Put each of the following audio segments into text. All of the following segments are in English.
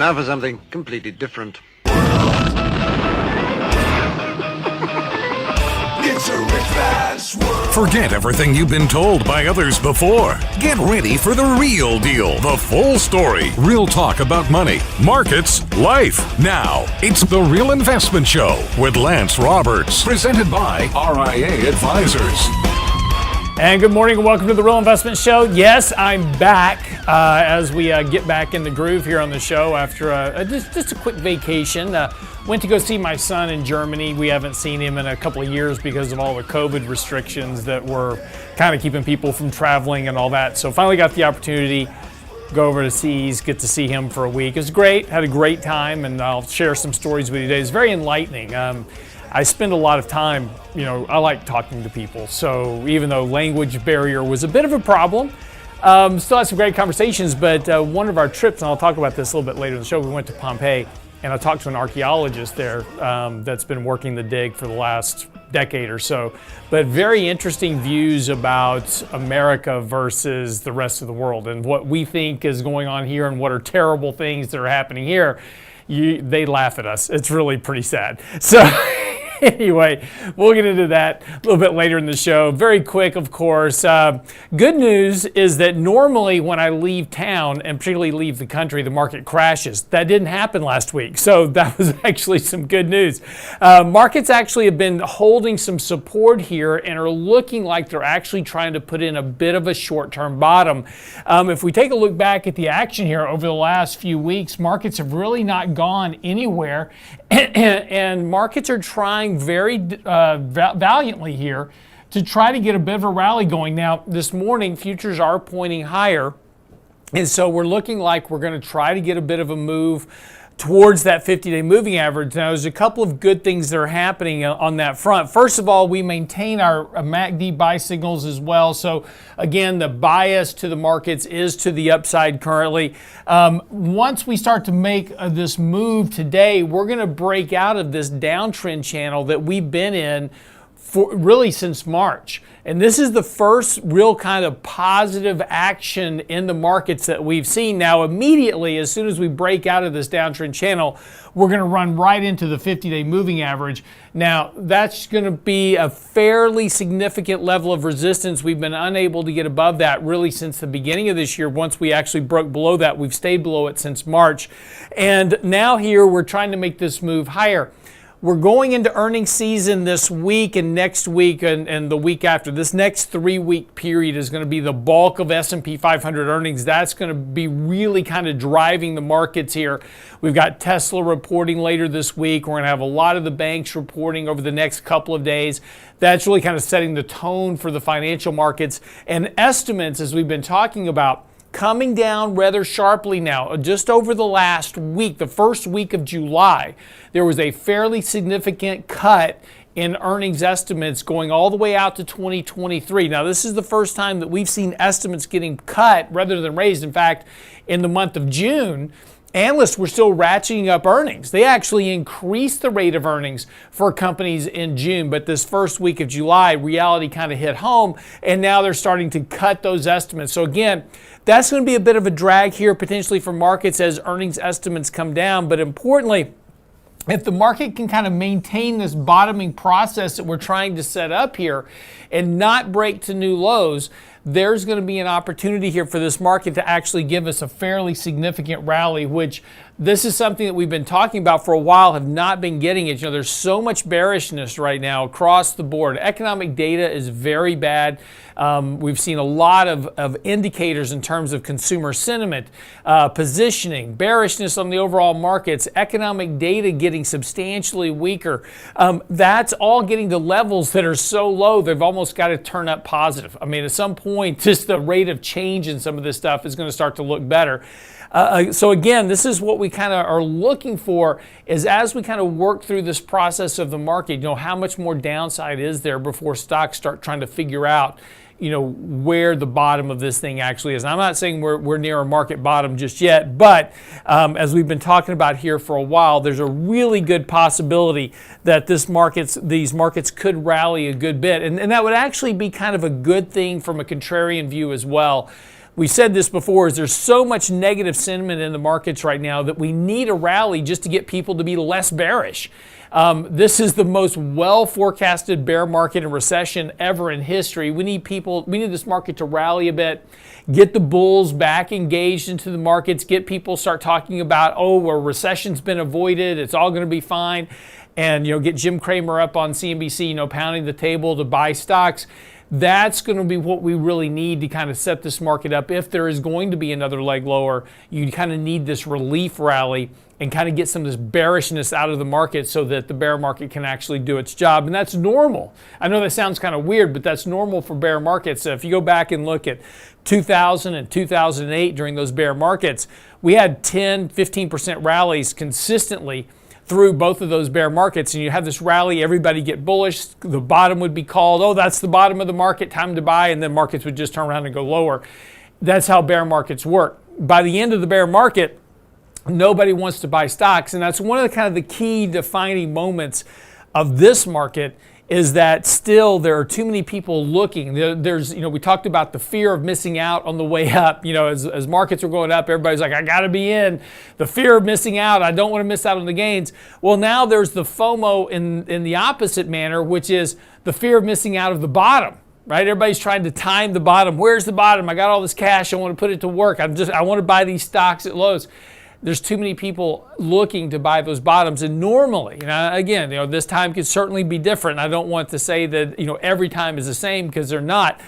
now for something completely different. Forget everything you've been told by others before. Get ready for the real deal, the full story, real talk about money, markets, life. Now, it's The Real Investment Show with Lance Roberts, presented by RIA Advisors. And good morning and welcome to The Real Investment Show. Yes, I'm back as we get back in the groove here on the show after just a quick vacation. Went to go see my son in Germany. We haven't seen him in a couple of years because of all the COVID restrictions that were kind of keeping people from traveling and all that. So finally got the opportunity to go over to Seas, get to see him for a week. It was great, had a great time, and I'll share some stories with you today. It's very enlightening. I spend a lot of time, I like talking to people. So even though language barrier was a bit of a problem, still had some great conversations. But one of our trips, and I'll talk about this a little bit later in the show, we went to Pompeii, and I talked to an archaeologist there that's been working the dig for the last decade or so. But very interesting views about America versus the rest of the world and what we think is going on here and what are terrible things that are happening here. They laugh at us. It's really pretty sad. So anyway, we'll get into that a little bit later in the show. Very quick, of course. Good news is that normally when I leave town, and particularly leave the country, the market crashes. That didn't happen last week, so that was actually some good news. Markets actually have been holding some support here and are looking like they're actually trying to put in a bit of a short-term bottom. If we take a look back at the action here over the last few weeks, markets have really not gone anywhere, and markets are trying very valiantly here to try to get a bit of a rally going. Now, this morning, futures are pointing higher, and so we're looking like we're going to try to get a bit of a move towards that 50-day moving average. Now, there's a couple of good things that are happening on that front. First of all, we maintain our MACD buy signals as well. So again, the bias to the markets is to the upside currently. Once we start to make this move today, we're going to break out of this downtrend channel that we've been in for really since March. And this is the first real kind of positive action in the markets that we've seen. Now, immediately, as soon as we break out of this downtrend channel, we're going to run right into the 50-day moving average. Now, that's going to be a fairly significant level of resistance. We've been unable to get above that really since the beginning of this year. Once we actually broke below that, we've stayed below it since March. And now here, we're trying to make this move higher. We're going into earnings season this week and next week and the week after. This next 3-week period is going to be the bulk of S&P 500 earnings. That's going to be really kind of driving the markets here. We've got Tesla reporting later this week. We're going to have a lot of the banks reporting over the next couple of days. That's really kind of setting the tone for the financial markets. And estimates, as we've been talking about, coming down rather sharply now. Just over the last week, the first week of July, there was a fairly significant cut in earnings estimates going all the way out to 2023. Now, this is the first time that we've seen estimates getting cut rather than raised. In fact, in the month of June, analysts were still ratcheting up earnings. They actually increased the rate of earnings for companies in June, but this first week of July, reality kind of hit home, and now they're starting to cut those estimates. So again, that's going to be a bit of a drag here potentially for markets as earnings estimates come down, but importantly, if the market can kind of maintain this bottoming process that we're trying to set up here and not break to new lows, there's going to be an opportunity here for this market to actually give us a fairly significant rally, which this is something that we've been talking about for a while, have not been getting it. There's so much bearishness right now across the board. Economic data is very bad. We've seen a lot of indicators in terms of consumer sentiment, positioning, bearishness on the overall markets, economic data getting substantially weaker. That's all getting to levels that are so low, they've almost got to turn up positive. I mean, at some point, just the rate of change in some of this stuff is going to start to look better. So again, this is what we kind of are looking for, is as we kind of work through this process of the market, how much more downside is there before stocks start trying to figure out, where the bottom of this thing actually is. And I'm not saying we're near a market bottom just yet, but as we've been talking about here for a while, there's a really good possibility that these markets could rally a good bit. And that would actually be kind of a good thing from a contrarian view as well. we said this before, is there's so much negative sentiment in the markets right now that we need a rally just to get people to be less bearish. This is the most well-forecasted bear market and recession ever in history. We need this market to rally a bit, get the bulls back engaged into the markets, get people start talking about, a recession's been avoided, it's all going to be fine, and get Jim Cramer up on CNBC, pounding the table to buy stocks. That's going to be what we really need to kind of set this market up. If there is going to be another leg lower, you kind of need this relief rally and kind of get some of this bearishness out of the market so that the bear market can actually do its job. And that's normal. I know that sounds kind of weird, but that's normal for bear markets. So if you go back and look at 2000 and 2008 during those bear markets, we had 10, 15% rallies consistently through both of those bear markets, and you have this rally, everybody get bullish, the bottom would be called, that's the bottom of the market, time to buy, and then markets would just turn around and go lower. That's how bear markets work. By the end of the bear market, nobody wants to buy stocks, and that's one of the kind of the key defining moments of this market, is that still there are too many people looking. There's, we talked about the fear of missing out on the way up. As markets are going up, everybody's like, I got to be in. The fear of missing out, I don't want to miss out on the gains. Well, now there's the FOMO in the opposite manner, which is the fear of missing out of the bottom. Right? Everybody's trying to time the bottom. Where's the bottom? I got all this cash. I want to put it to work. I want to buy these stocks at lows. There's too many people looking to buy those bottoms. And normally, again, this time could certainly be different. I don't want to say that, every time is the same, because they're not.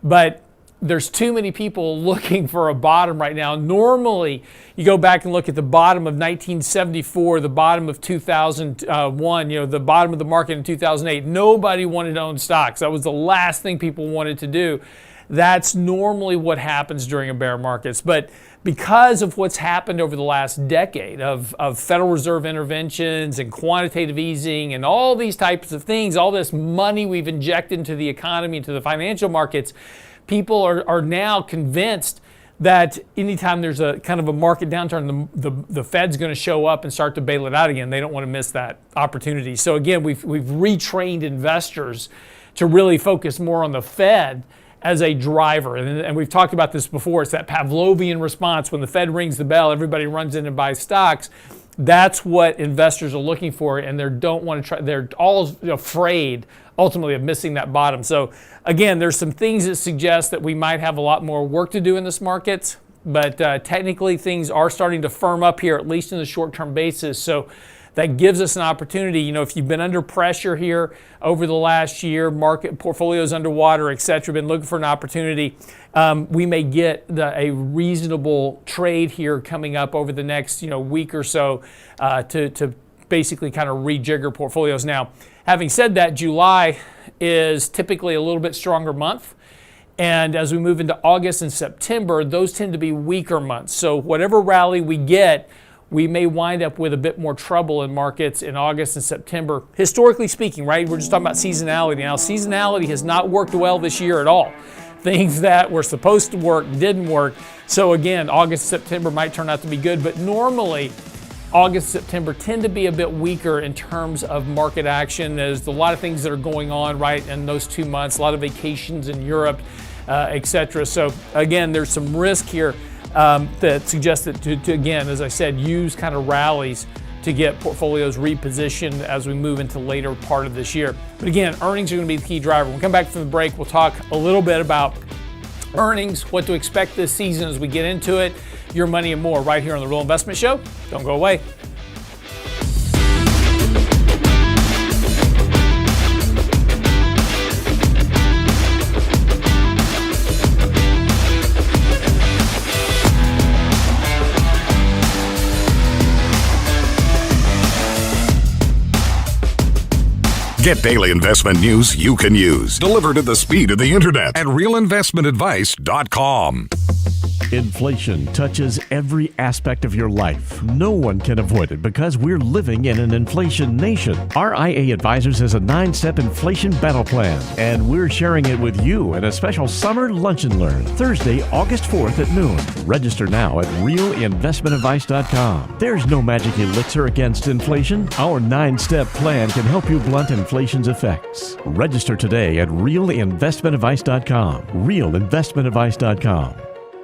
But there's too many people looking for a bottom right now. Normally, you go back and look at the bottom of 1974, the bottom of 2001, the bottom of the market in 2008. Nobody wanted to own stocks. That was the last thing people wanted to do. That's normally what happens during a bear market. But because of what's happened over the last decade of Federal Reserve interventions and quantitative easing and all these types of things, all this money we've injected into the economy, into the financial markets, people are now convinced that anytime there's a kind of a market downturn, the Fed's going to show up and start to bail it out again. They don't want to miss that opportunity. So again, we've retrained investors to really focus more on the Fed as a driver. And we've talked about this before. It's that Pavlovian response. When the Fed rings the bell, everybody runs in and buys stocks. That's what investors are looking for, and they're all afraid ultimately of missing that bottom. So again, there's some things that suggest that we might have a lot more work to do in this market, but technically things are starting to firm up here, at least in the short-term basis. So that gives us an opportunity. If you've been under pressure here over the last year, market portfolios underwater, et cetera, been looking for an opportunity, we may get a reasonable trade here coming up over the next week or so to basically kind of rejigger portfolios. Now, having said that, July is typically a little bit stronger month. And as we move into August and September, those tend to be weaker months. So whatever rally we get, we may wind up with a bit more trouble in markets in August and September. Historically speaking, right? We're just talking about seasonality. Now, seasonality has not worked well this year at all. Things that were supposed to work didn't work. So again, August, September might turn out to be good, but normally August, September tend to be a bit weaker in terms of market action. There's a lot of things that are going on right in those 2 months, a lot of vacations in Europe, et cetera. So again, there's some risk here that suggests that to again, as I said, use kind of rallies to get portfolios repositioned as we move into the later part of this year. But again, earnings are going to be the key driver. When we come back from the break, we'll talk a little bit about earnings, what to expect this season as we get into it, your money and more right here on The Real Investment Show. Don't go away. Get daily investment news you can use, delivered at the speed of the internet at realinvestmentadvice.com. Inflation touches every aspect of your life. No one can avoid it because we're living in an inflation nation. RIA Advisors has a 9-step inflation battle plan, and we're sharing it with you in a special summer lunch and learn Thursday, August 4th at noon. Register now at realinvestmentadvice.com. There's no magic elixir against inflation. Our 9-step plan can help you blunt inflation's effects. Register today at realinvestmentadvice.com. realinvestmentadvice.com.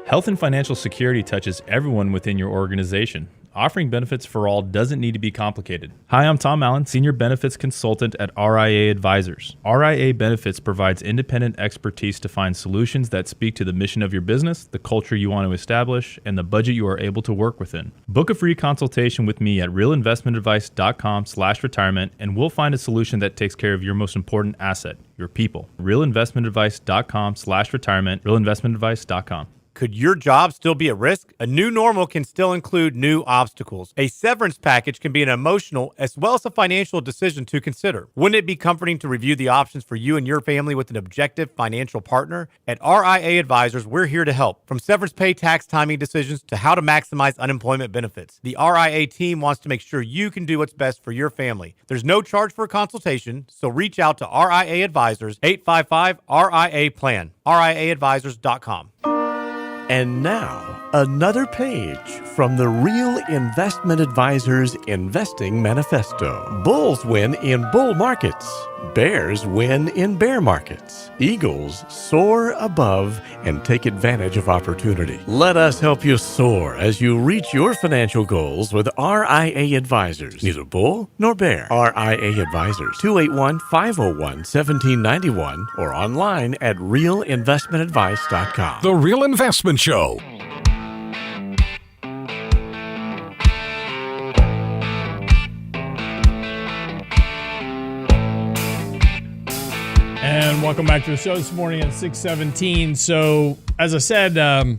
Health and financial security touches everyone within your organization. Offering benefits for all doesn't need to be complicated. Hi, I'm Tom Allen, Senior Benefits Consultant at RIA Advisors. RIA Benefits provides independent expertise to find solutions that speak to the mission of your business, the culture you want to establish, and the budget you are able to work within. Book a free consultation with me at realinvestmentadvice.com/retirement, and we'll find a solution that takes care of your most important asset, your people. realinvestmentadvice.com/retirement, realinvestmentadvice.com. Could your job still be at risk? A new normal can still include new obstacles. A severance package can be an emotional as well as a financial decision to consider. Wouldn't it be comforting to review the options for you and your family with an objective financial partner? At RIA Advisors, we're here to help. From severance pay, tax timing decisions, to how to maximize unemployment benefits, the RIA team wants to make sure you can do what's best for your family. There's no charge for a consultation, so reach out to RIA Advisors, 855-RIA-PLAN, RIAadvisors.com. And now, another page from the Real Investment Advisors Investing Manifesto. Bulls win in bull markets. Bears win in bear markets. Eagles soar above and take advantage of opportunity. Let us help you soar as you reach your financial goals with RIA Advisors. Neither bull nor bear. RIA Advisors, 281-501-1791 or online at realinvestmentadvice.com. The Real Investment Show. And welcome back to the show this morning at 6:17. So, as I said, we're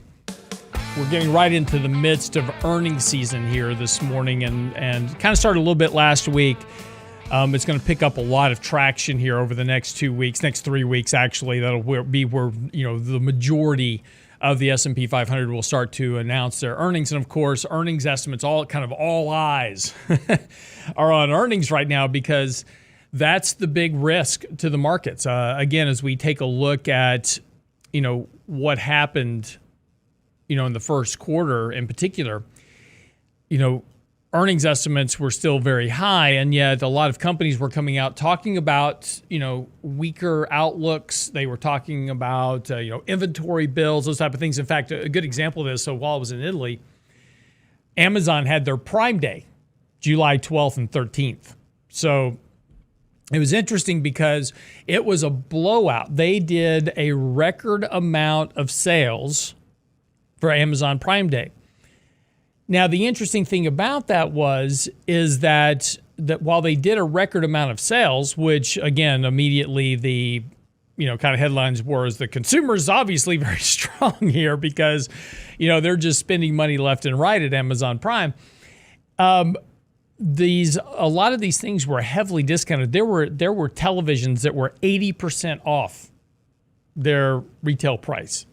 getting right into the midst of earnings season here this morning, and kind of started a little bit last week. It's going to pick up a lot of traction here over the next 2 weeks, next 3 weeks actually. That'll be where the majority of the S&P 500 will start to announce their earnings, and of course, earnings estimates. All eyes are on earnings right now because that's the big risk to the markets. Again, as we take a look at, what happened, in the first quarter in particular, earnings estimates were still very high, and yet a lot of companies were coming out talking about, weaker outlooks. They were talking about, inventory bills, those type of things. In fact, a good example of this, so while I was in Italy, Amazon had their Prime Day, July 12th and 13th. So it was interesting because it was a blowout. They did a record amount of sales for Amazon Prime Day. Now, the interesting thing about that is that while they did a record amount of sales, which again, immediately the kind of headlines were is the consumer is obviously very strong here because, they're just spending money left and right at Amazon Prime. A lot of these things were heavily discounted. There were televisions that were 80% off their retail price.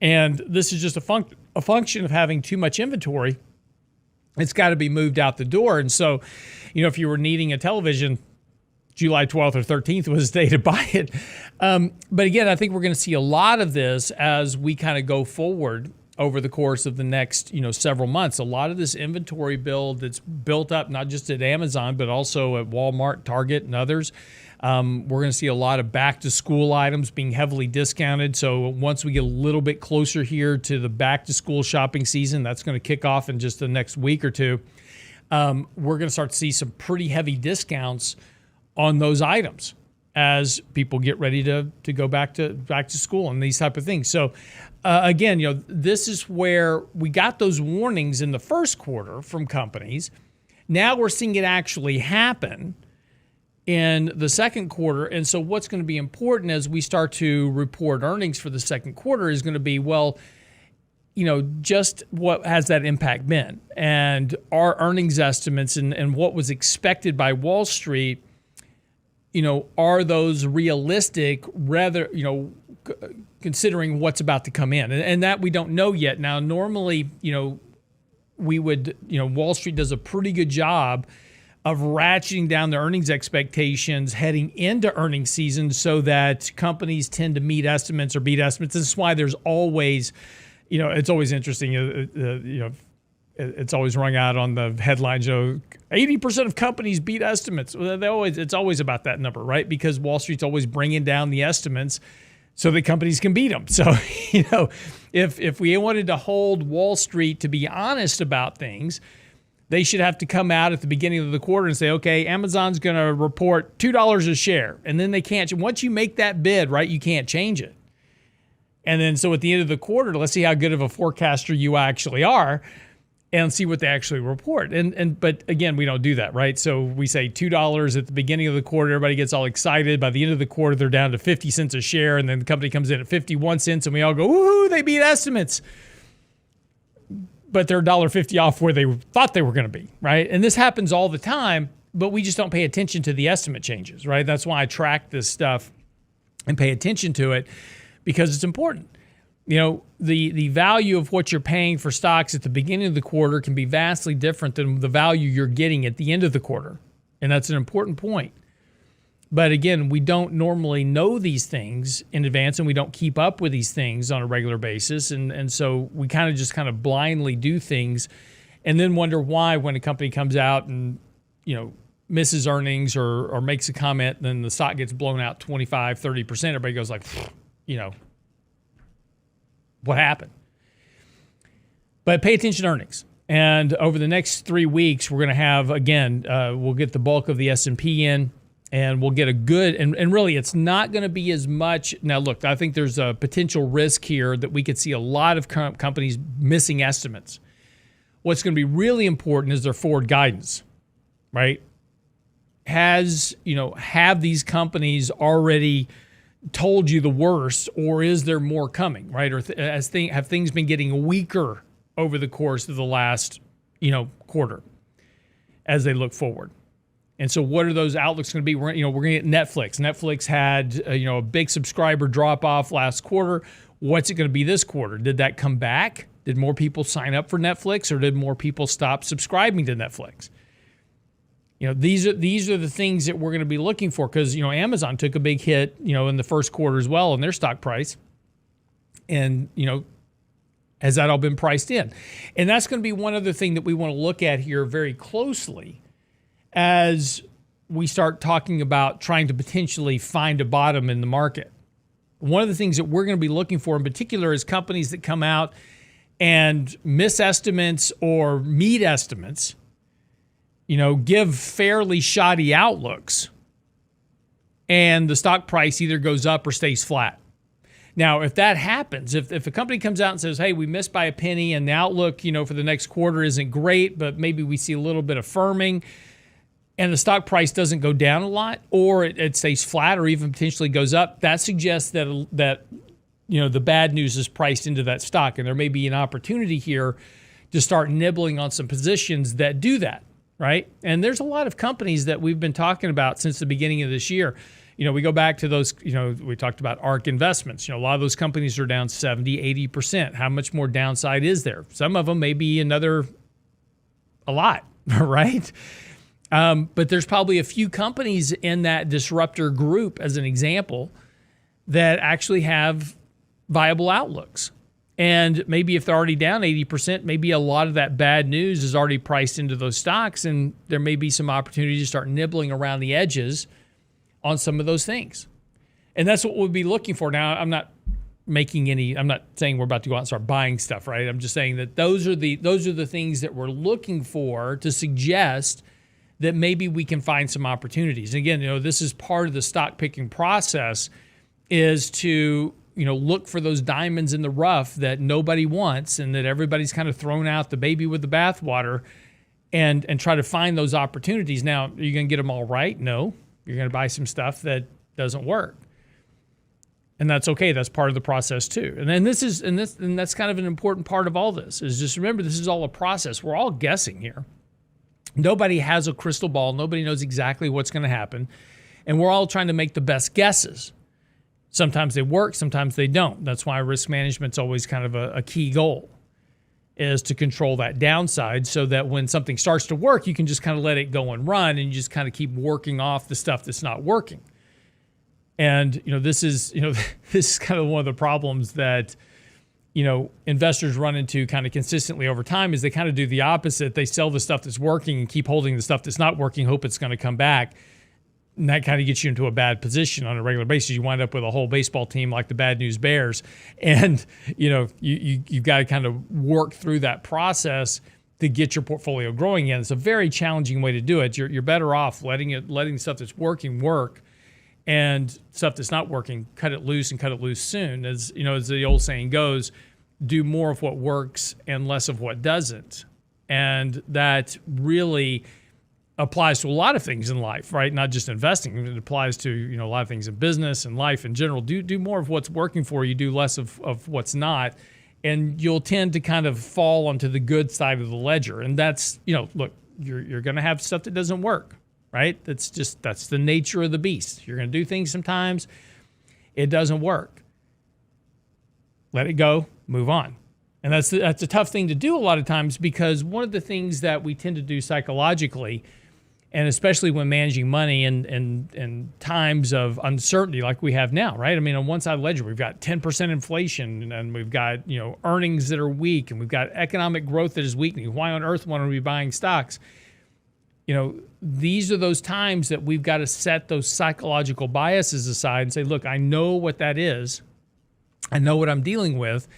And this is just a function of having too much inventory. It's got to be moved out the door. And so, if you were needing a television, July 12th or 13th was the day to buy it. But again, I think we're going to see a lot of this as we kind of go forward over the course of the next, several months. A lot of this inventory build that's built up, not just at Amazon, but also at Walmart, Target, and others. We're going to see a lot of back-to-school items being heavily discounted. So once we get a little bit closer here to the back-to-school shopping season, that's going to kick off in just the next week or two. We're going to start to see some pretty heavy discounts on those items as people get ready to go back to school and these type of things. So again, this is where we got those warnings in the first quarter from companies. Now we're seeing it actually happen in the second quarter. And so what's going to be important as we start to report earnings for the second quarter is going to be, just what has that impact been? And our earnings estimates and what was expected by Wall Street, are those realistic rather, considering what's about to come in? And that we don't know yet. Now, normally, we would, Wall Street does a pretty good job of ratcheting down their earnings expectations heading into earnings season so that companies tend to meet estimates or beat estimates. This is why there's always, it's always interesting, it's always rung out on the headlines, 80% of companies beat estimates. It's always about that number, right? Because Wall Street's always bringing down the estimates so that companies can beat them. So, if we wanted to hold Wall Street to be honest about things, they should have to come out at the beginning of the quarter and say, okay, Amazon's going to report $2 a share. And then they can't, once you make that bid, right, you can't change it. And then so at the end of the quarter, let's see how good of a forecaster you actually are and see what they actually report. But again, we don't do that, right? So we say $2 at the beginning of the quarter, everybody gets all excited. By the end of the quarter, they're down to 50 cents a share, and then the company comes in at 51 cents, and we all go, woohoo, they beat estimates. But they're $1.50 off where they thought they were going to be, right? And this happens all the time, but we just don't pay attention to the estimate changes, right? That's why I track this stuff and pay attention to it, because it's important. The value of what you're paying for stocks at the beginning of the quarter can be vastly different than the value you're getting at the end of the quarter. And that's an important point. But again, we don't normally know these things in advance, and we don't keep up with these things on a regular basis. And so we kind of blindly do things and then wonder why when a company comes out and, misses earnings or makes a comment, then the stock gets blown out 25, 30%. Everybody goes like, what happened? But pay attention to earnings. And over the next 3 weeks, we're going to have, again, we'll get the bulk of the S&P in, and we'll get a good, and really it's not going to be as much. Now, look, I think there's a potential risk here that we could see a lot of companies missing estimates. What's going to be really important is their forward guidance, right? Have these companies already told you the worst, or is there more coming, right? Or have things been getting weaker over the course of the last, quarter as they look forward? And so what are those outlooks going to be? We're going to get Netflix. Netflix had, a big subscriber drop off last quarter. What's it going to be this quarter? Did that come back? Did more people sign up for Netflix, or did more people stop subscribing to Netflix? These are the things that we're going to be looking for, because, Amazon took a big hit, in the first quarter as well in their stock price. And, has that all been priced in? And that's going to be one other thing that we want to look at here very closely as we start talking about trying to potentially find a bottom in the market. One of the things that we're going to be looking for in particular is companies that come out and miss estimates or meet estimates, give fairly shoddy outlooks, and the stock price either goes up or stays flat. Now, if that happens, if a company comes out and says, hey, we missed by a penny and the outlook, for the next quarter isn't great, but maybe we see a little bit of firming, and the stock price doesn't go down a lot, or it stays flat or even potentially goes up, that suggests that the bad news is priced into that stock, and there may be an opportunity here to start nibbling on some positions that do that, right? And there's a lot of companies that we've been talking about since the beginning of this year. We go back to those, we talked about ARK Investments. A lot of those companies are down 70, 80%. How much more downside is there? Some of them may be a lot, right? But there's probably a few companies in that disruptor group, as an example, that actually have viable outlooks. And maybe if they're already down 80%, maybe a lot of that bad news is already priced into those stocks, and there may be some opportunity to start nibbling around the edges on some of those things. And that's what we'll be looking for. Now, I'm not saying we're about to go out and start buying stuff, right? I'm just saying that those are the things that we're looking for to suggest that maybe we can find some opportunities. And again, this is part of the stock picking process, is to, look for those diamonds in the rough that nobody wants, and that everybody's kind of thrown out the baby with the bathwater, and try to find those opportunities. Now, are you going to get them all right? No. You're going to buy some stuff that doesn't work. And that's okay. That's part of the process too. And then that's kind of an important part of all this, is just remember, this is all a process. We're all guessing here. Nobody has a crystal ball. Nobody knows exactly what's going to happen. And we're all trying to make the best guesses. Sometimes they work, sometimes they don't. That's why risk management's always kind of a key goal, is to control that downside, so that when something starts to work, you can just kind of let it go and run, and you just kind of keep working off the stuff that's not working. And, this is kind of one of the problems that, investors run into kind of consistently over time, is they kind of do the opposite. They sell the stuff that's working and keep holding the stuff that's not working, hope it's going to come back. And that kind of gets you into a bad position on a regular basis. You wind up with a whole baseball team like the Bad News Bears. And, you've got to kind of work through that process to get your portfolio growing again. It's a very challenging way to do it. You're better off letting stuff that's working work, and stuff that's not working, cut it loose and cut it loose soon. As the old saying goes, do more of what works and less of what doesn't. And that really applies to a lot of things in life, right? Not just investing. It applies to, a lot of things in business and life in general. Do more of what's working for you, do less of what's not, and you'll tend to kind of fall onto the good side of the ledger. And that's, look, you're going to have stuff that doesn't work, right? That's the nature of the beast. You're going to do things sometimes, it doesn't work. Let it go, move on. And that's a tough thing to do a lot of times, because one of the things that we tend to do psychologically, and especially when managing money and times of uncertainty like we have now, right? I mean, on one side of the ledger, we've got 10% inflation, and we've got, earnings that are weak, and we've got economic growth that is weakening. Why on earth would we be buying stocks? These are those times that we've got to set those psychological biases aside and say, look, I know what that is. I know what I'm dealing with,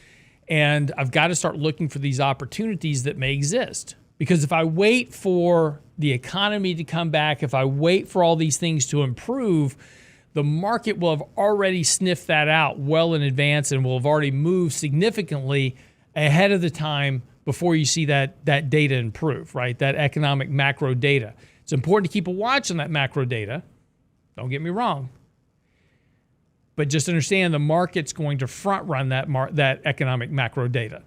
and I've got to start looking for these opportunities that may exist. Because if I wait for the economy to come back, if I wait for all these things to improve, the market will have already sniffed that out well in advance and will have already moved significantly ahead of the time before you see that data improve, right? That economic macro data. It's important to keep a watch on that macro data. Don't get me wrong. But just understand the market's going to front run that economic macro data,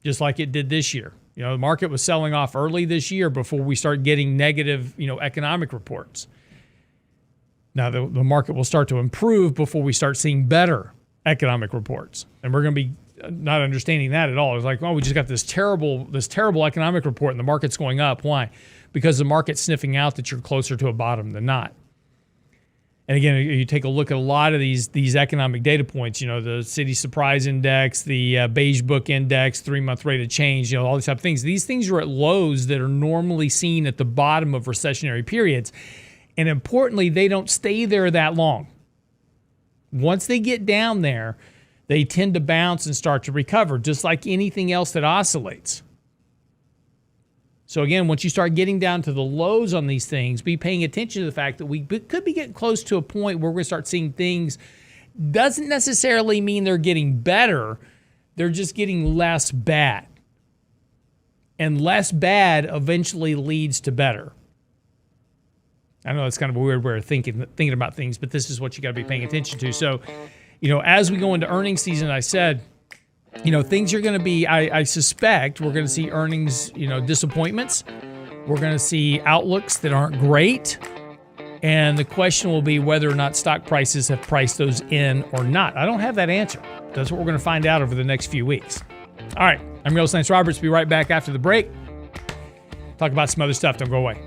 just like it did this year. The market was selling off early this year before we start getting negative, economic reports. Now the market will start to improve before we start seeing better economic reports, and we're going to be not understanding that at all. It's like, we just got this terrible economic report, and the market's going up. Why? Because the market's sniffing out that you're closer to a bottom than not. And again, you take a look at a lot of these economic data points, the City Surprise Index, the Beige Book Index, 3-month rate of change, all these type of things. These things are at lows that are normally seen at the bottom of recessionary periods. And importantly, they don't stay there that long. Once they get down there, they tend to bounce and start to recover, just like anything else that oscillates. So again, once you start getting down to the lows on these things, be paying attention to the fact that we could be getting close to a point where we're going to start seeing things. Doesn't necessarily mean they're getting better. They're just getting less bad. And less bad eventually leads to better. I know it's kind of a weird way of thinking about things, but this is what you got to be paying attention to. So, as we go into earnings season, I said, things are going to be, I suspect we're going to see earnings, disappointments. We're going to see outlooks that aren't great. And the question will be whether or not stock prices have priced those in or not. I don't have that answer. That's what we're going to find out over the next few weeks. All right. I'm Real Lance Roberts. Be right back after the break. Talk about some other stuff. Don't go away.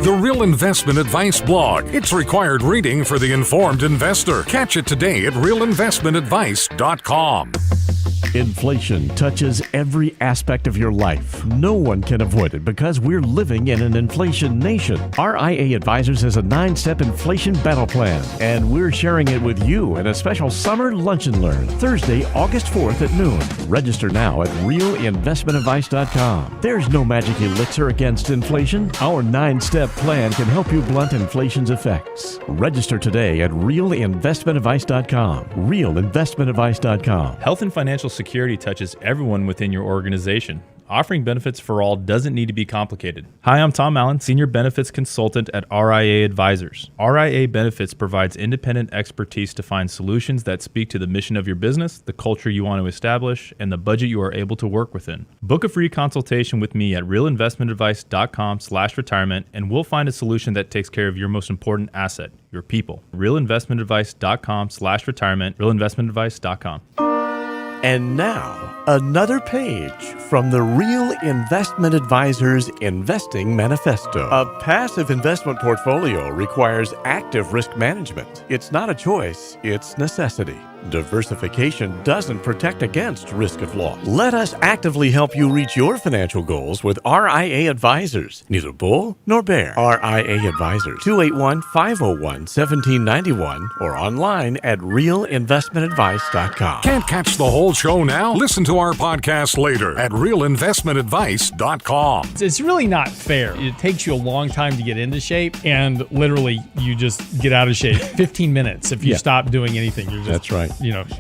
The Real Investment Advice blog. It's required reading for the informed investor. Catch it today at realinvestmentadvice.com. Inflation touches every aspect of your life. No one can avoid it because we're living in an inflation nation. RIA Advisors has a 9-step inflation battle plan, and we're sharing it with you in a special summer lunch and learn Thursday, August 4th at noon. Register now at realinvestmentadvice.com. There's no magic elixir against inflation. Our 9-step plan can help you blunt inflation's effects. Register today at realinvestmentadvice.com. realinvestmentadvice.com. Health and financial security touches everyone within your organization. Offering benefits for all doesn't need to be complicated. Hi, I'm Tom Allen, Senior Benefits Consultant at RIA Advisors. RIA Benefits provides independent expertise to find solutions that speak to the mission of your business, the culture you want to establish, and the budget you are able to work within. Book a free consultation with me at realinvestmentadvice.com/retirement, and we'll find a solution that takes care of your most important asset, your people. realinvestmentadvice.com/retirement, realinvestmentadvice.com. And now, another page from the Real Investment Advisors Investing Manifesto. A passive investment portfolio requires active risk management. It's not a choice, it's necessity. Diversification doesn't protect against risk of loss. Let us actively help you reach your financial goals with RIA Advisors. Neither bull nor bear. RIA Advisors, 281-501-1791 or online at realinvestmentadvice.com. Can't catch the whole show now? Listen to our podcast later at realinvestmentadvice.com. It's really not fair. It takes you a long time to get into shape, and literally you just get out of shape. 15 minutes if you stop doing anything. You're just, That's right.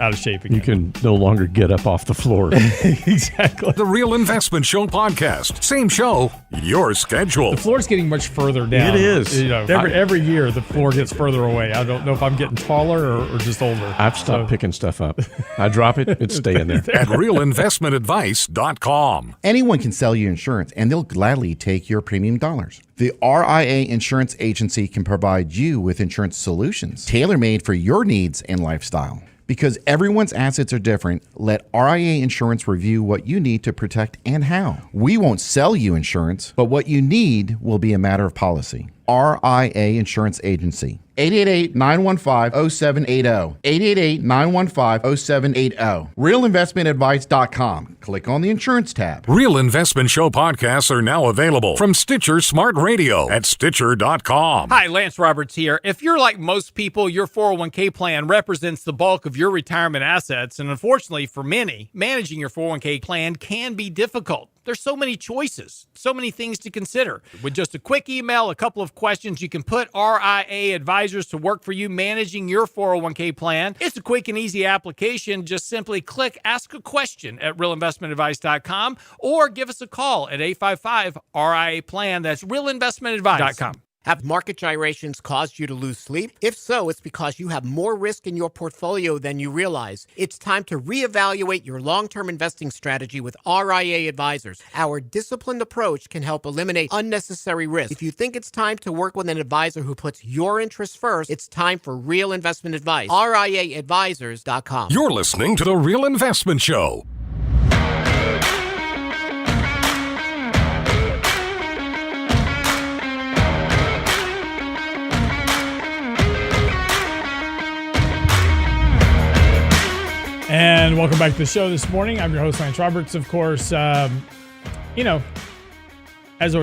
Out of shape again. You can no longer get up off the floor. Exactly. The Real Investment Show podcast. Same show, your schedule. The floor's getting much further down. It is. Every year the floor gets further away. I don't know if I'm getting taller or just older. I've stopped picking stuff up. I drop it, it's staying there. At realinvestmentadvice.com. Anyone can sell you insurance, and they'll gladly take your premium dollars. The RIA Insurance Agency can provide you with insurance solutions tailor-made for your needs and lifestyle. Because everyone's assets are different, let RIA Insurance review what you need to protect and how. We won't sell you insurance, but what you need will be a matter of policy. RIA Insurance Agency. 888-915-0780. 888-915-0780. RealInvestmentAdvice.com. Click on the insurance tab. Real Investment Show podcasts are now available from Stitcher Smart Radio at Stitcher.com. Hi, Lance Roberts here. If you're like most people, your 401k plan represents the bulk of your retirement assets. And unfortunately for many, managing your 401k plan can be difficult. There's so many choices, so many things to consider. With just a quick email, a couple of questions, you can put RIA Advisors to work for you managing your 401k plan. It's a quick and easy application. Just simply click Ask a Question at realinvestmentadvice.com or give us a call at 855-RIA-PLAN. That's realinvestmentadvice.com. Have market gyrations caused you to lose sleep? If so, it's because you have more risk in your portfolio than you realize. It's time to reevaluate your long-term investing strategy with RIA Advisors. Our disciplined approach can help eliminate unnecessary risk. If you think it's time to work with an advisor who puts your interests first, it's time for Real Investment Advice. RIAadvisors.com. You're listening to The Real Investment Show. And welcome back to the show this morning. I'm your host, Lance Roberts. Of course, as we're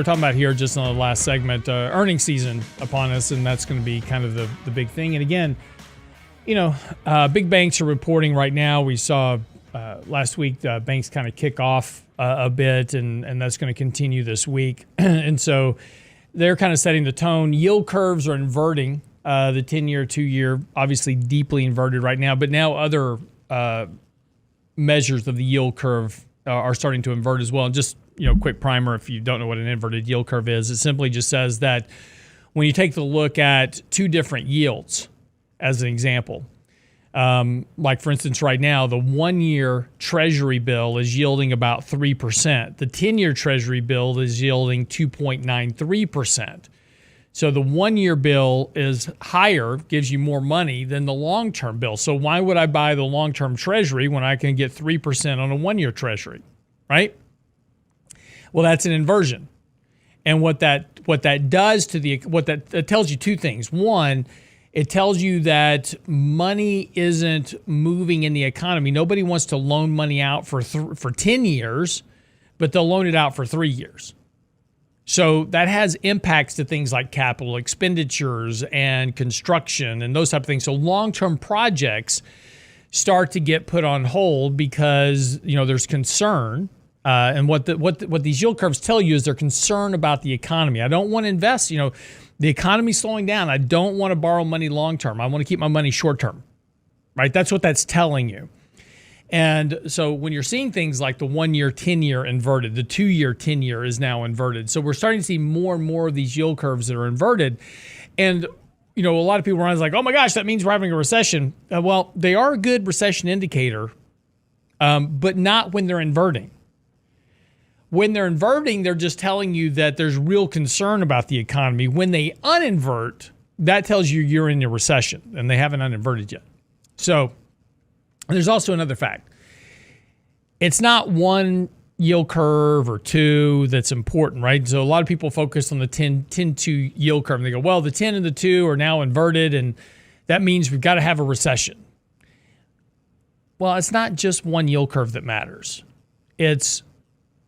talking about here just in the last segment, earnings season upon us, and that's going to be kind of the big thing. And again, big banks are reporting right now. We saw last week banks kind of kick off a bit, and that's going to continue this week. And so they're kind of setting the tone. Yield curves are inverting. The 10-year, 2-year, obviously deeply inverted right now, but now other measures of the yield curve are starting to invert as well. And just, quick primer, if you don't know what an inverted yield curve is, it simply just says that when you take the look at two different yields, as an example, like for instance, right now, the 1-year Treasury bill is yielding about 3%. The 10-year Treasury bill is yielding 2.93%. So the 1-year bill is higher, gives you more money than the long-term bill. So why would I buy the long-term Treasury when I can get 3% on a 1-year Treasury, right? Well, that's an inversion. And what that does to that tells you two things. One, it tells you that money isn't moving in the economy. Nobody wants to loan money out for 10 years, but they'll loan it out for 3 years. So that has impacts to things like capital expenditures and construction and those type of things. So long-term projects start to get put on hold because there's concern. And what these yield curves tell you is they're concerned about the economy. I don't want to invest. The economy's slowing down. I don't want to borrow money long-term. I want to keep my money short-term. Right? That's what that's telling you. And so when you're seeing things like the 1-year, 10-year inverted, the 2-year, 10-year is now inverted. So we're starting to see more and more of these yield curves that are inverted. And, a lot of people are like, oh my gosh, that means we're having a recession. Well, they are a good recession indicator, but not when they're inverting. When they're inverting, they're just telling you that there's real concern about the economy. When they uninvert, that tells you you're in a recession, and they haven't uninverted yet. So there's also another fact. It's not one yield curve or two that's important, right? So a lot of people focus on the 10-2 yield curve, and they go, well, the 10 and the 2 are now inverted, and that means we've got to have a recession. Well, it's not just one yield curve that matters. It's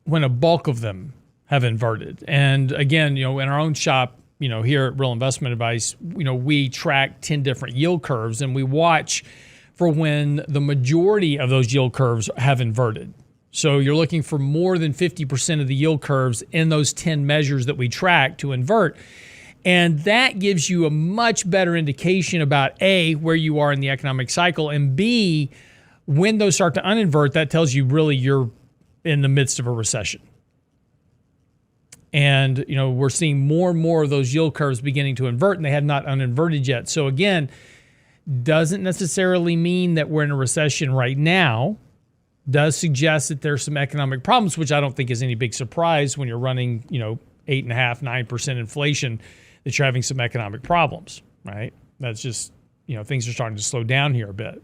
when a bulk of them have inverted. And again, in our own shop, here at Real Investment Advice, we track 10 different yield curves, and we watch for when the majority of those yield curves have inverted. So you're looking for more than 50% of the yield curves in those 10 measures that we track to invert. And that gives you a much better indication about A, where you are in the economic cycle, and B, when those start to uninvert, that tells you really you're in the midst of a recession. And, we're seeing more and more of those yield curves beginning to invert, and they have not uninverted yet. So again, doesn't necessarily mean that we're in a recession right now. Does suggest that there's some economic problems, which I don't think is any big surprise when you're running, 8.5%, 9% inflation, that you're having some economic problems, right? That's just, things are starting to slow down here a bit.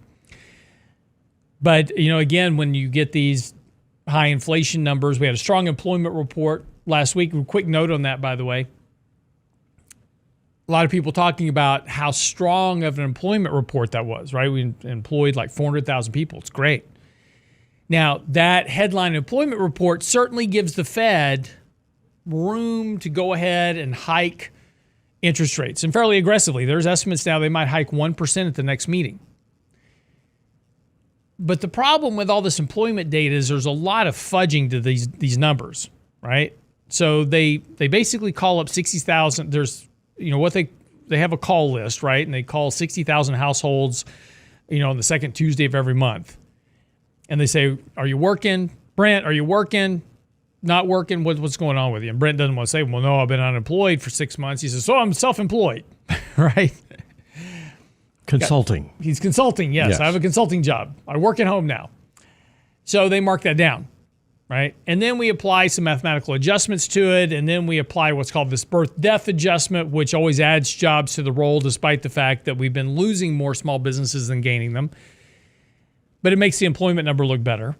But, again, when you get these high inflation numbers, we had a strong employment report last week. A quick note on that, by the way. A lot of people talking about how strong of an employment report that was, right? We employed like 400,000 people. It's great. Now, that headline employment report certainly gives the Fed room to go ahead and hike interest rates, and fairly aggressively. There's estimates now they might hike 1% at the next meeting. But the problem with all this employment data is there's a lot of fudging to these numbers, right? So they basically call up 60,000. There's, what they have a call list, right? And they call 60,000 households, on the second Tuesday of every month. And they say, are you working? Brent, are you working? Not working? What's going on with you? And Brent doesn't want to say, well, no, I've been unemployed for 6 months. He says, so I'm self-employed, right? Consulting. He's consulting, yes. I have a consulting job. I work at home now. So they mark that down, right? And then we apply some mathematical adjustments to it, and then we apply what's called this birth-death adjustment, which always adds jobs to the roll, despite the fact that we've been losing more small businesses than gaining them. But it makes the employment number look better.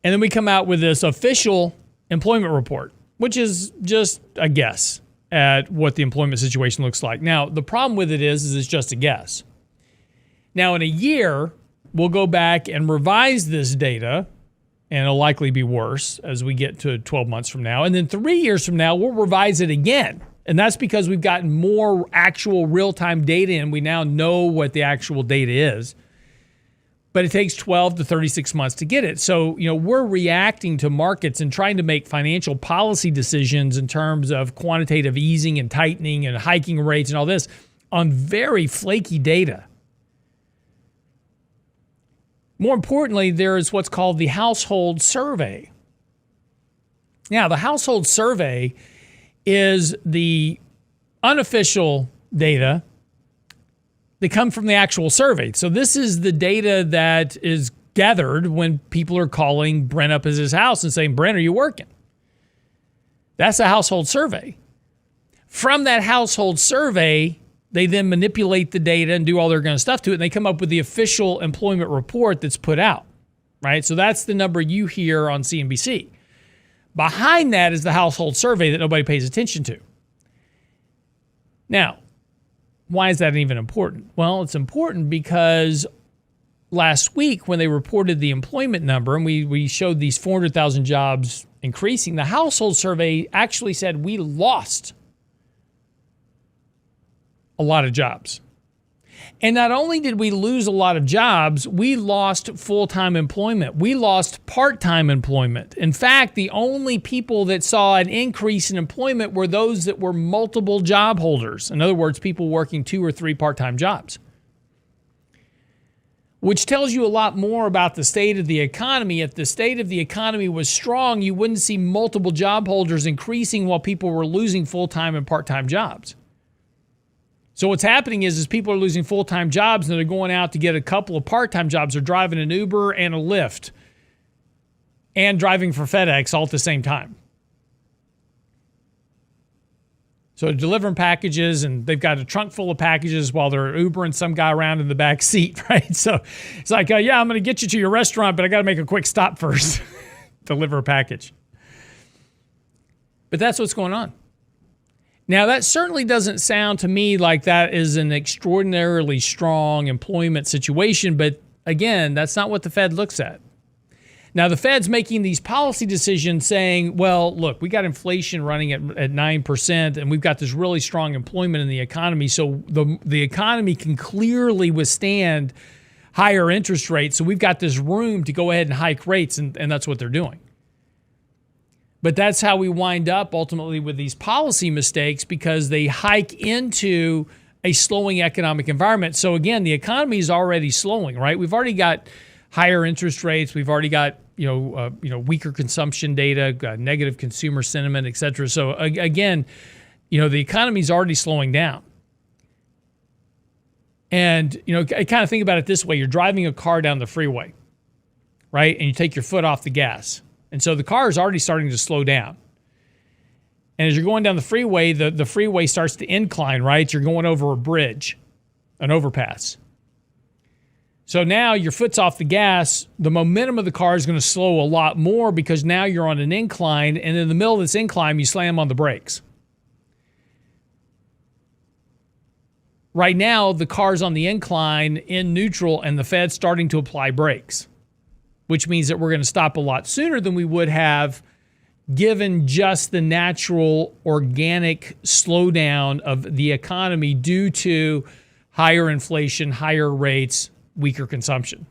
And then we come out with this official employment report, which is just a guess at what the employment situation looks like. Now, the problem with it is it's just a guess. Now, in a year, we'll go back and revise this data, and it'll likely be worse as we get to 12 months from now. And then 3 years from now, we'll revise it again. And that's because we've gotten more actual real-time data, and we now know what the actual data is. But it takes 12 to 36 months to get it. So, we're reacting to markets and trying to make financial policy decisions in terms of quantitative easing and tightening and hiking rates and all this on very flaky data. More importantly, there is what's called the household survey. Now, the household survey is the unofficial data that come from the actual survey. So this is the data that is gathered when people are calling Brent up at his house and saying, Brent, are you working? That's a household survey. From that household survey, they then manipulate the data and do all their kind of stuff to it, and they come up with the official employment report that's put out, right? So that's the number you hear on CNBC. Behind that is the household survey that nobody pays attention to. Now, why is that even important? Well, it's important because last week when they reported the employment number and we showed these 400,000 jobs increasing, the household survey actually said we lost a lot of jobs. And not only did we lose a lot of jobs, we lost full-time employment. We lost part-time employment. In fact, the only people that saw an increase in employment were those that were multiple job holders. In other words, people working 2 or 3 part-time jobs. which tells you a lot more about the state of the economy. If the state of the economy was strong, you wouldn't see multiple job holders increasing while people were losing full-time and part-time jobs. So what's happening is people are losing full-time jobs and they're going out to get a couple of part-time jobs. They're driving an Uber and a Lyft and driving for FedEx all at the same time. So they're delivering packages and they've got a trunk full of packages while they're Ubering some guy around in the back seat, right? So it's like, yeah, I'm going to get you to your restaurant, but I got to make a quick stop first, deliver a package. But that's what's going on. Now, that certainly doesn't sound to me like that is an extraordinarily strong employment situation, but again, that's not what the Fed looks at. Now, the Fed's making these policy decisions saying, well, look, we got inflation running at 9%, and we've got this really strong employment in the economy, so the economy can clearly withstand higher interest rates, so we've got this room to go ahead and hike rates, and that's what they're doing. But that's how we wind up ultimately with these policy mistakes, because they hike into a slowing economic environment. So again, the economy is already slowing, right? We've already got higher interest rates. We've already got weaker consumption data, negative consumer sentiment, et cetera. So again, the economy is already slowing down. And I kind of think about it this way: you're driving a car down the freeway, right? And you take your foot off the gas. And so the car is already starting to slow down. And as you're going down the freeway, the freeway starts to incline, right? You're going over a bridge, an overpass. So now your foot's off the gas. The momentum of the car is going to slow a lot more because now you're on an incline. And in the middle of this incline, you slam on the brakes. Right now, the car's on the incline in neutral and the Fed's starting to apply brakes, which means that we're going to stop a lot sooner than we would have given just the natural organic slowdown of the economy due to higher inflation, higher rates, weaker consumption.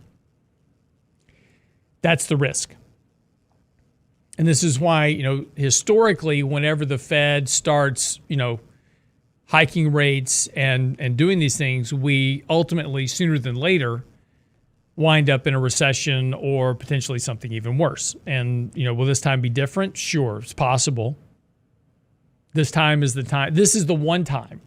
That's the risk. And this is why, historically, whenever the Fed starts, hiking rates and doing these things, we ultimately, sooner than later, wind up in a recession or potentially something even worse. And, will this time be different? Sure, it's possible. This time is the time. This is the one time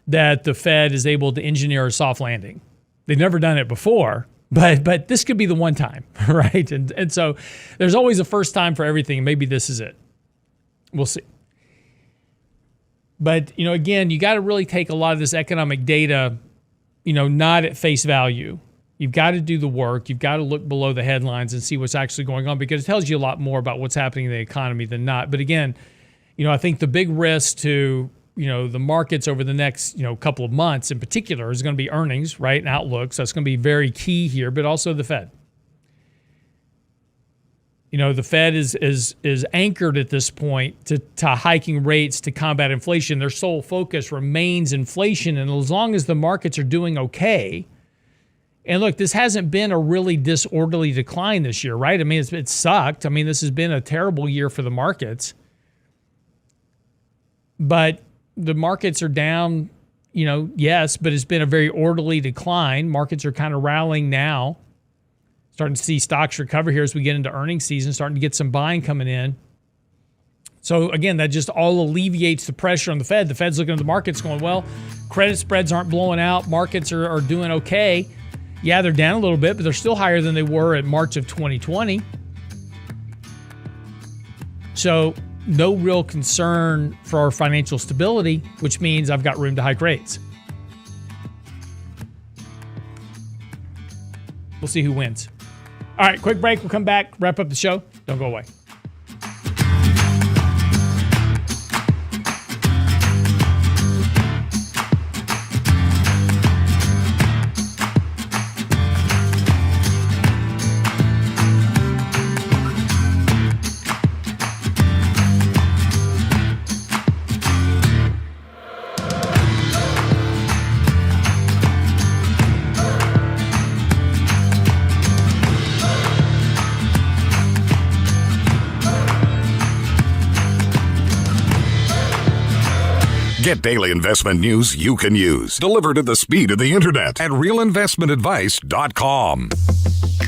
that the Fed is able to engineer a soft landing. They've never done it before, but this could be the one time, right? And so there's always a first time for everything. Maybe this is it. We'll see. But, again, you got to really take a lot of this economic data, not at face value. You've got to do the work. You've got to look below the headlines and see what's actually going on, because it tells you a lot more about what's happening in the economy than not. But again, I think the big risk to, the markets over the next, couple of months in particular is going to be earnings, right? And outlooks. That's going to be very key here, but also the Fed. The Fed is anchored at this point to hiking rates to combat inflation. Their sole focus remains inflation. And as long as the markets are doing okay, and look, this hasn't been a really disorderly decline this year, right? I mean, it sucked. I mean, this has been a terrible year for the markets. But the markets are down, yes, but it's been a very orderly decline. Markets are kind of rallying now. Starting to see stocks recover here as we get into earnings season, starting to get some buying coming in. So again, that just all alleviates the pressure on the Fed. The Fed's looking at the markets going, well, credit spreads aren't blowing out. Markets are doing okay. Yeah, they're down a little bit, but they're still higher than they were at March of 2020. So no real concern for our financial stability, which means I've got room to hike rates. We'll see who wins. All right, quick break. We'll come back, wrap up the show. Don't go away. Get daily investment news you can use, delivered at the speed of the internet at realinvestmentadvice.com.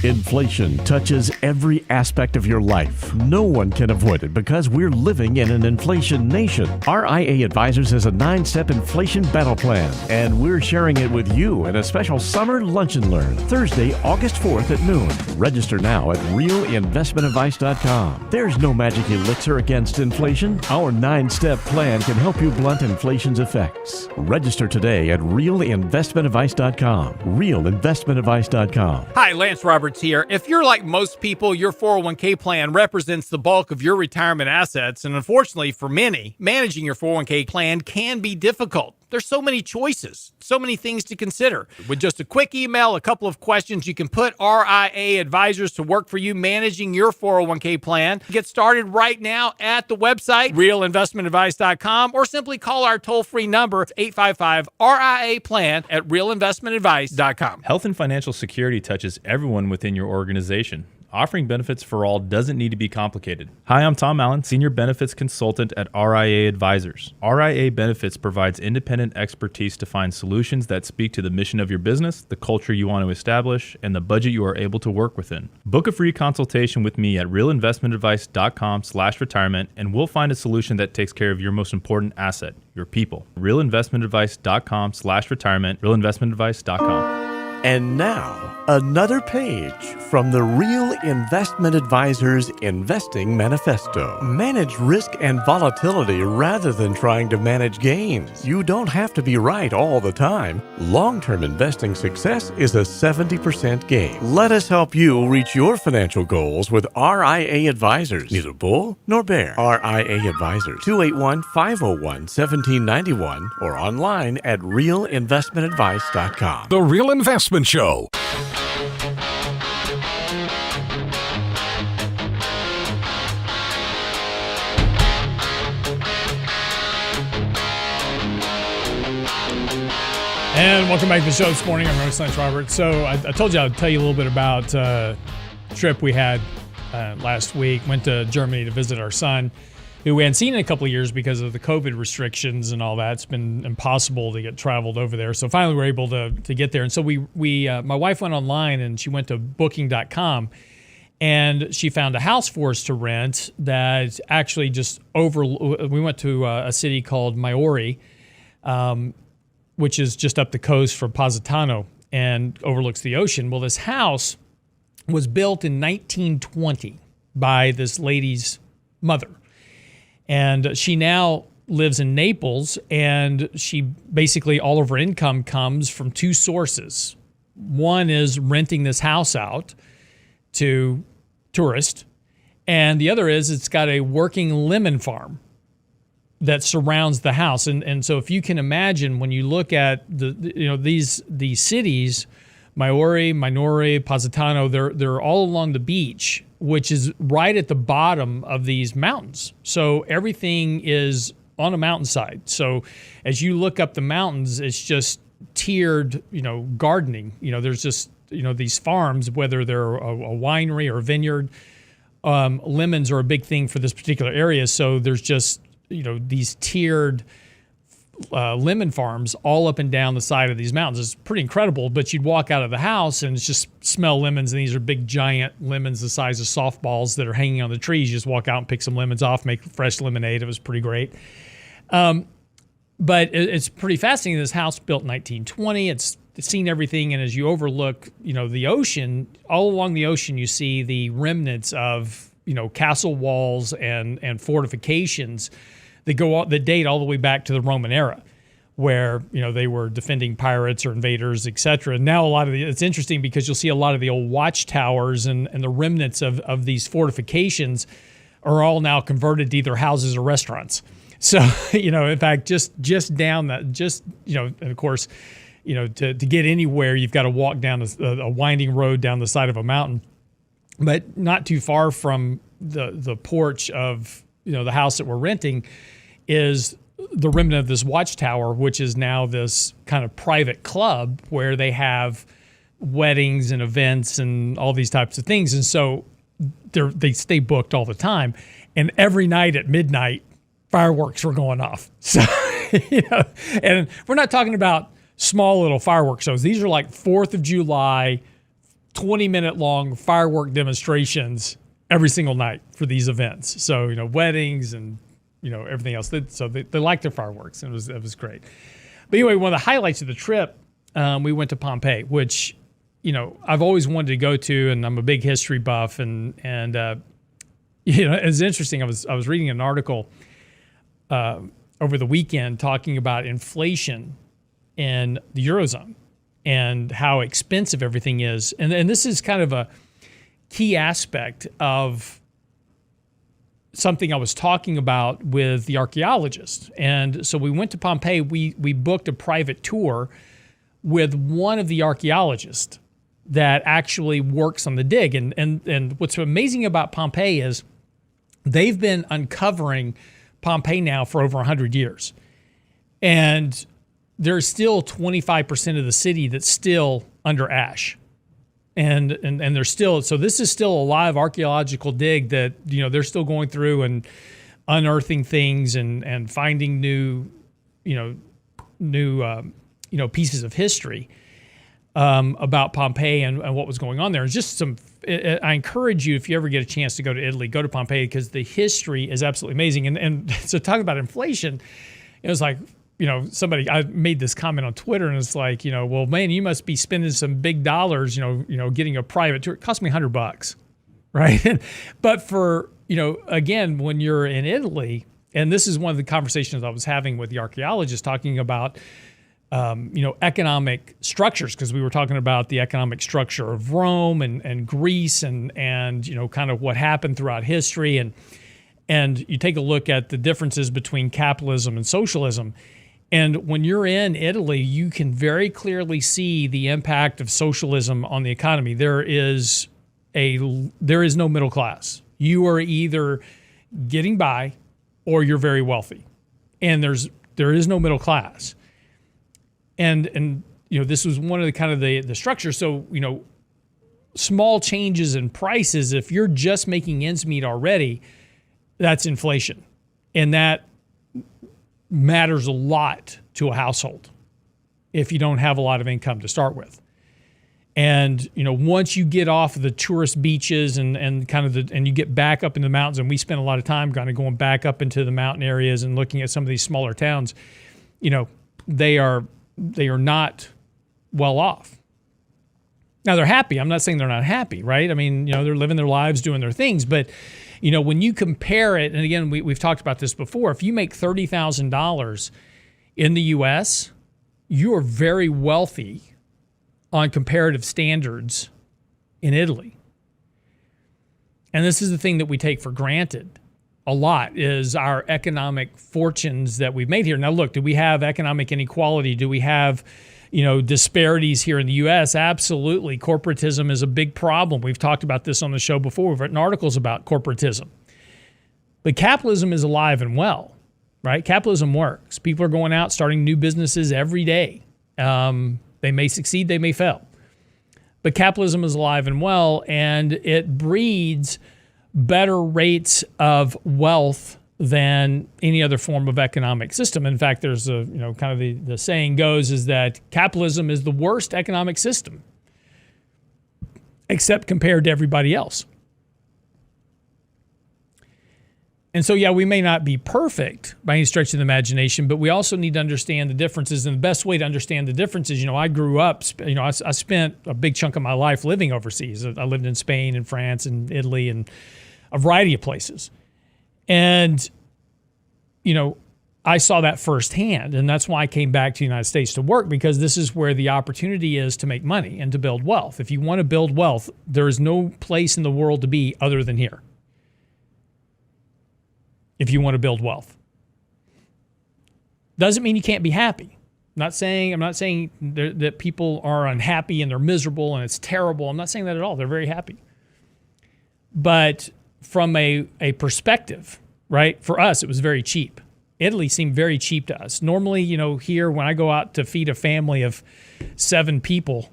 Inflation touches every aspect of your life. No one can avoid it because we're living in an inflation nation. RIA Advisors has a 9-step inflation battle plan, and we're sharing it with you in a special summer lunch and learn Thursday, August 4th at noon. Register now at realinvestmentadvice.com. There's no magic elixir against inflation. Our 9-step plan can help you blunt inflation's effects. Register today at realinvestmentadvice.com. realinvestmentadvice.com. Hi, Lance Roberts here. If you're like most people, your 401k plan represents the bulk of your retirement assets, and unfortunately for many, managing your 401k plan can be difficult. There's so many choices, so many things to consider. With just a quick email, a couple of questions, you can put RIA Advisors to work for you managing your 401k plan. Get started right now at the website, realinvestmentadvice.com, or simply call our toll-free number, 855-RIA-PLAN at realinvestmentadvice.com. Health and financial security touches everyone within your organization. Offering benefits for all doesn't need to be complicated. Hi, I'm Tom Allen, Senior Benefits Consultant at RIA Advisors. RIA Benefits provides independent expertise to find solutions that speak to the mission of your business, the culture you want to establish, and the budget you are able to work within. Book a free consultation with me at realinvestmentadvice.com/retirement, and we'll find a solution that takes care of your most important asset, your people. realinvestmentadvice.com/retirement, realinvestmentadvice.com. And now, another page from the Real Investment Advisors Investing Manifesto. Manage risk and volatility rather than trying to manage gains. You don't have to be right all the time. Long-term investing success is a 70% gain. Let us help you reach your financial goals with RIA Advisors. Neither bull nor bear. RIA Advisors, 281-501-1791 or online at realinvestmentadvice.com. The Real Investment Show. And welcome back to the show this morning. I'm Lance Roberts. So I told you I'd tell you a little bit about a trip we had last week. Went to Germany to visit our son, who we hadn't seen in a couple of years because of the COVID restrictions and all that. It's been impossible to get traveled over there. So finally we were able to get there. And so we my wife went online and she went to booking.com and she found a house for us to rent that actually just we went to a city called Maori, which is just up the coast from Positano and overlooks the ocean. Well, this house was built in 1920 by this lady's mother. And she now lives in Naples, and she basically, all of her income comes from two sources. One is renting this house out to tourists, and the other is it's got a working lemon farm that surrounds the house. And so if you can imagine, when you look at these cities, Maori, Minori, Positano, they're all along the beach, which is right at the bottom of these mountains. So everything is on a mountainside. So as you look up the mountains, it's just tiered, gardening. There's just, these farms, whether they're a winery or a vineyard. Lemons are a big thing for this particular area. So there's just, these tiered lemon farms all up and down the side of these mountains. It's pretty incredible, but you'd walk out of the house and it's just smell lemons, and these are big giant lemons the size of softballs that are hanging on the trees. You just walk out and pick some lemons off, make fresh lemonade. It was pretty great. But it's pretty fascinating. This house built in 1920. It's seen everything, and as you overlook, the ocean, all along the ocean, you see the remnants of, castle walls and fortifications that date all the way back to the Roman era, where they were defending pirates or invaders, etc. Now it's interesting because you'll see a lot of the old watchtowers and the remnants of these fortifications are all now converted to either houses or restaurants. So in fact, just down that, and of course, to get anywhere, you've got to walk down a winding road down the side of a mountain, but not too far from the porch of the house that we're renting is the remnant of this watchtower, which is now this kind of private club where they have weddings and events and all these types of things. And so they stay booked all the time. And every night at midnight, fireworks were going off. So And we're not talking about small little fireworks shows. These are like 4th of July, 20-minute long firework demonstrations every single night for these events. So, weddings and, everything else. So they like their fireworks. And it was great. But anyway, one of the highlights of the trip, we went to Pompeii, which, I've always wanted to go to, and I'm a big history buff. And it's interesting. I was reading an article over the weekend talking about inflation in the Eurozone and how expensive everything is. And this is kind of a key aspect of something I was talking about with the archaeologists. And so we went to Pompeii. We booked a private tour with one of the archaeologists that actually works on the dig. And what's amazing about Pompeii is they've been uncovering Pompeii now for over 100 years. And there's still 25% of the city that's still under ash. And there's still, so this is still a live archaeological dig that, they're still going through and unearthing things and finding new pieces of history about Pompeii and what was going on there. It's just I encourage you, if you ever get a chance to go to Italy, go to Pompeii, because the history is absolutely amazing. And so talking about inflation, it was like, I made this comment on Twitter, and it's like, well, man, you must be spending some big dollars, getting a private tour. It cost me $100, right? But for, again, when you're in Italy, and this is one of the conversations I was having with the archaeologists talking about, economic structures, because we were talking about the economic structure of Rome and Greece and kind of what happened throughout history. And you take a look at the differences between capitalism and socialism. And when you're in Italy, you can very clearly see the impact of socialism on the economy. There is no middle class. You are either getting by or you're very wealthy. And there is no middle class. And this was one of the kind of the structure. So, small changes in prices, if you're just making ends meet already, that's inflation. And that matters a lot to a household if you don't have a lot of income to start with. And, once you get off of the tourist beaches and kind of and you get back up in the mountains, and we spent a lot of time kind of going back up into the mountain areas and looking at some of these smaller towns, they are not well off. Now, they're happy. I'm not saying they're not happy, right? I mean, they're living their lives, doing their things. But, when you compare it, and again, we've talked about this before, if you make $30,000 in the U.S., you are very wealthy on comparative standards in Italy. And this is the thing that we take for granted a lot, is our economic fortunes that we've made here. Now, look, do we have economic inequality? Do we have, disparities here in the U.S.? Absolutely. Corporatism is a big problem. We've talked about this on the show before. We've written articles about corporatism. But capitalism is alive and well, right? Capitalism works. People are going out, starting new businesses every day. They may succeed, they may fail. But capitalism is alive and well, and it breeds better rates of wealth than any other form of economic system. In fact, there's kind of the saying goes is that capitalism is the worst economic system, except compared to everybody else. And so, yeah, we may not be perfect by any stretch of the imagination, but we also need to understand the differences. And the best way to understand the differences, I grew up, I spent a big chunk of my life living overseas. I lived in Spain and France and Italy and a variety of places. And, I saw that firsthand. And that's why I came back to the United States to work, because this is where the opportunity is to make money and to build wealth. If you want to build wealth, there is no place in the world to be other than here. If you want to build wealth. Doesn't mean you can't be happy. I'm not saying that people are unhappy and they're miserable and it's terrible. I'm not saying that at all. They're very happy. But from a perspective, right? For us, it was very cheap. Italy seemed very cheap to us. Normally, here when I go out to feed a family of 7 people,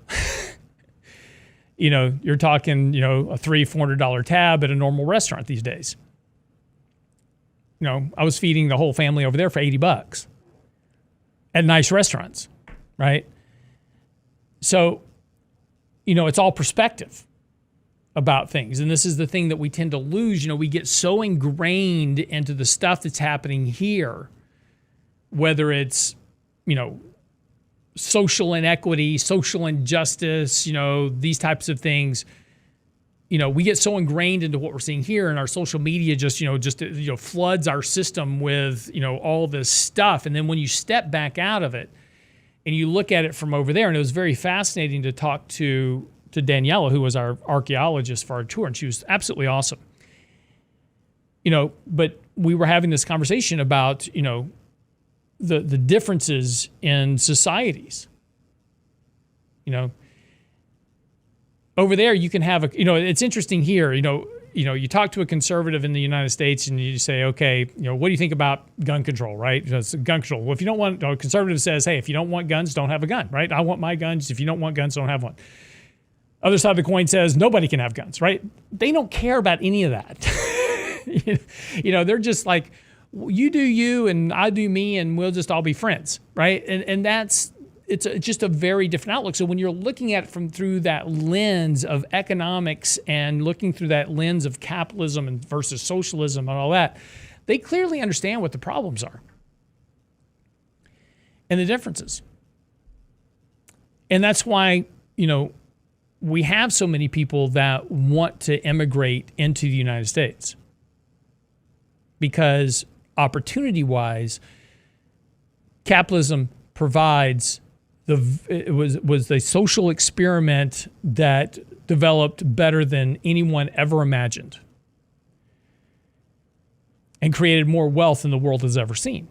you're talking, a $300-$400 tab at a normal restaurant these days. I was feeding the whole family over there for $80. at nice restaurants, right? So, it's all perspective about things. And this is the thing that we tend to lose. We get so ingrained into the stuff that's happening here, whether it's, social inequity, social injustice, these types of things. We get so ingrained into what we're seeing here, and our social media just floods our system with, all this stuff. And then when you step back out of it and you look at it from over there, and it was very fascinating to talk to Daniela, who was our archaeologist for our tour, and she was absolutely awesome. But we were having this conversation about, the differences in societies. Over there, you can have it's interesting here, you talk to a conservative in the United States and you say, okay, what do you think about gun control, right? It's gun control. Well, if you don't want, a conservative says, hey, if you don't want guns, don't have a gun, right? I want my guns. If you don't want guns, don't have one. Other side of the coin says nobody can have guns, right? They don't care about any of that. They're just like, you do you and I do me and we'll just all be friends, right? And it's just a very different outlook. So when you're looking at it through that lens of economics and looking through that lens of capitalism and versus socialism and all that, they clearly understand what the problems are and the differences. And that's why, we have so many people that want to immigrate into the United States, because opportunity-wise, capitalism provides it was a social experiment that developed better than anyone ever imagined and created more wealth than the world has ever seen.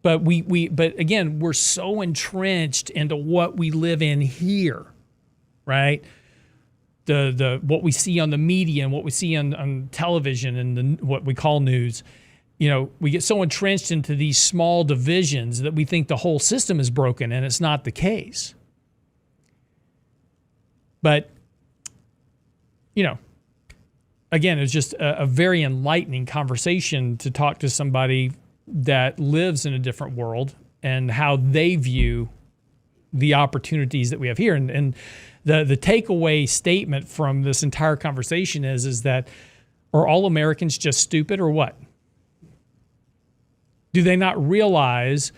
But but again, we're so entrenched into what we live in here, right? The what we see on the media and what we see on television and what we call news. We get so entrenched into these small divisions that we think the whole system is broken, and it's not the case. But, again, it was just a very enlightening conversation to talk to somebody that lives in a different world and how they view the opportunities that we have here. And the takeaway statement from this entire conversation is that, are all Americans just stupid or what? Do they not realize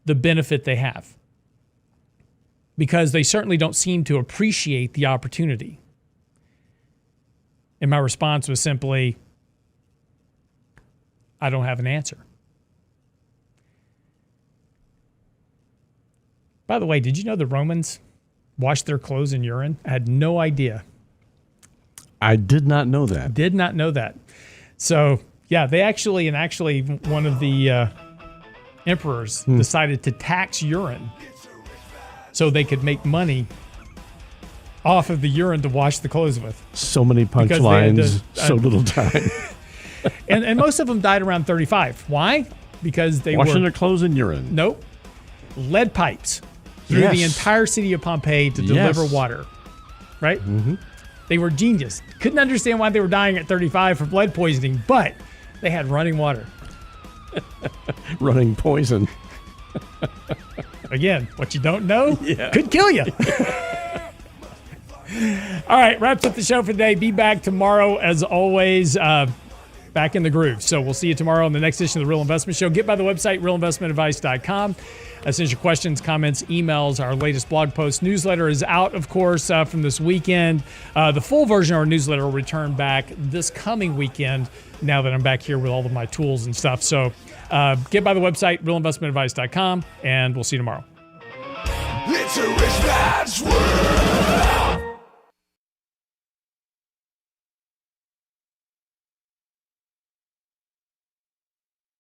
the benefit they have? Because they certainly don't seem to appreciate the opportunity. And my response was simply, I don't have an answer. By the way, did you know the Romans washed their clothes in urine? I had no idea. I did not know that. Did not know that. So, yeah, they actually one of the emperors decided to tax urine so they could make money off of the urine to wash the clothes with. So many punchlines, so little time. and most of them died around 35. Why? Because they were washing their clothes in urine. Nope. Lead pipes through the entire city of Pompeii to deliver water. Right? Mm-hmm. They were genius. Couldn't understand why they were dying at 35 from lead poisoning, but they had running water. Running poison. Again, what you don't know could kill you. All right, wraps up the show for today. Be back tomorrow, as always, back in the groove. So we'll see you tomorrow on the next edition of The Real Investment Show. Get by the website, realinvestmentadvice.com. Send your questions, comments, emails. Our latest blog post newsletter is out, of course, from this weekend. The full version of our newsletter will return back this coming weekend now that I'm back here with all of my tools and stuff. So get by the website, realinvestmentadvice.com, and we'll see you tomorrow. It's a rich man's world.